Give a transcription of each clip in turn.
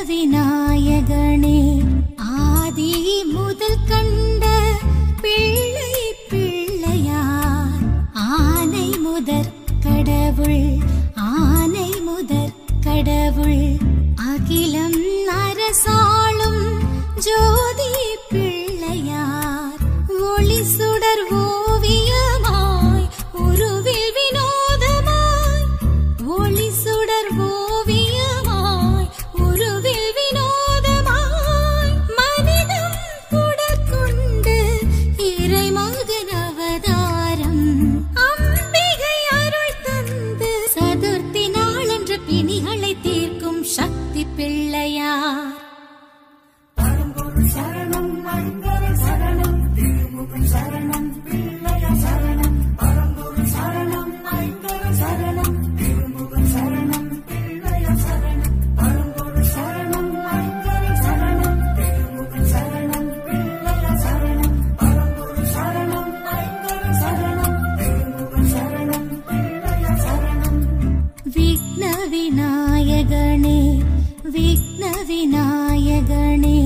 விநாயகனே ஆதி முதல் கண்ட பிள்ளை பிள்ளையார் ஆனை முதற் கடவுள் ஆனை முதற் கடவுள் அகிலம் அரசாளும் ஜோதி பிள்ளையார் ஒளி சுடர் ஓவியமாய் உருவில் வினோதமாய் ஒளி சுடர் ஓவியமாய் உருவில் வினோதமாய் மனிதம் உடற்கொண்டு இறை மகன் அவதாரம் அம்பிகை அருள் தந்து சதுர்த்தி நாளென்ற பிணிகளை தீர்க்கும் சக்தி பிள்ளையார் சரணம் மங்கள சரணம் திருமுகம் சரணம் பிள்ளைய சரணம் பரம்பொருள் சரணம் மங்கள சரணம் திருமுகம் சரணம் பிள்ளைய சரணம் பரம்பொருள் சரணம் மங்கள சரணம் திருமுகம் சரணம் பிள்ளைய சரணம் பரம்பொருள் சரணம் மங்கள சரணம் திருமுகம் சரணம் பிள்ளைய சரணம் விக்ன விநாயகனே விக்ன விநாயகனே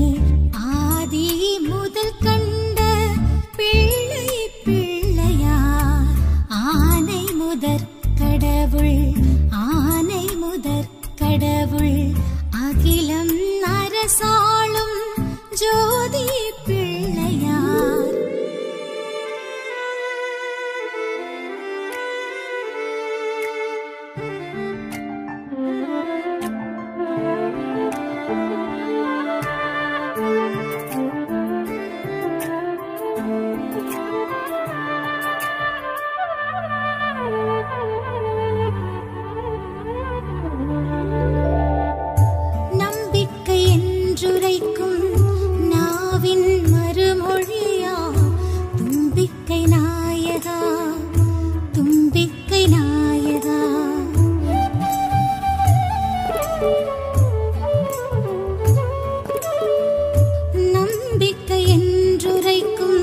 ஆதி முதல் கண்ட பிள்ளை பிள்ளையார் ஆனை முதற் கடவுள் ஆனை முதற் கடவுள் அகிலம் அரசாளும் ஜோதி பிள்ளையார் நம்பிக்கை என்றுரைக்கும் நாவின் மறுமொழியா தும்பிக்கை நாயகா தும்பிக்கை நாயகா நம்பிக்கை என்றுரைக்கும்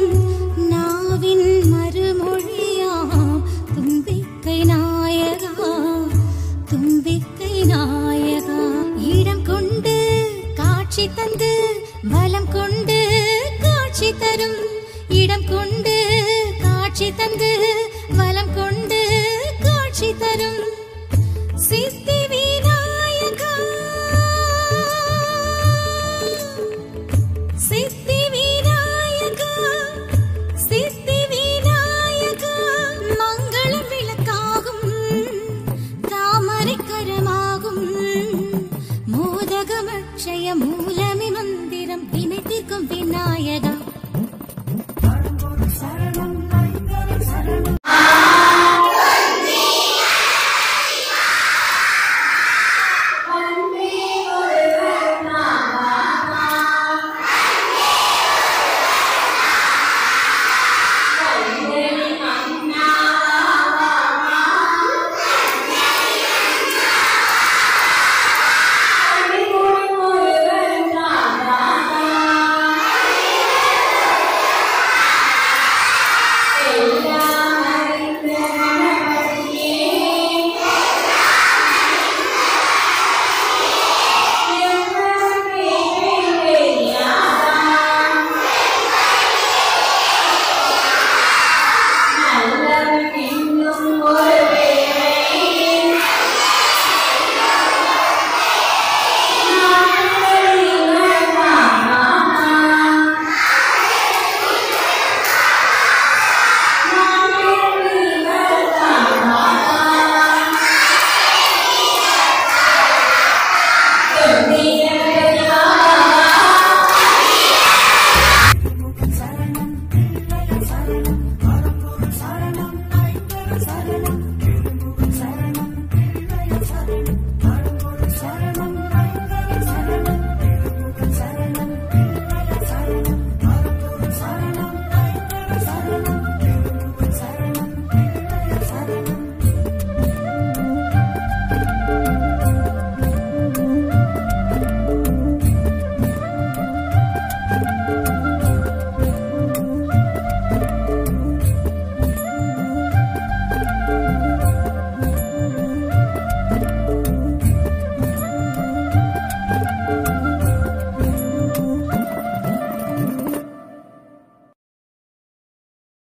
நாவின் மறுமொழியா தும்பிக்கை நாயகா தும்பிக்கை நாயகா இடம் கொண்டு காட்சி தந்து வலம் கொண்டு காட்சி தரும் இடம் கொண்டு காட்சி தந்து வலம் கொண்டு காட்சி தரும் சித்தி விநாயகா சித்தி விநாயகா சித்தி விநாயகா மங்கள விளக்காகும் தாமரை கரமாகும் மோதகமட்சய மூலமி மந்திரம் வினை தீர்க்கும் விநாயகா சரணம்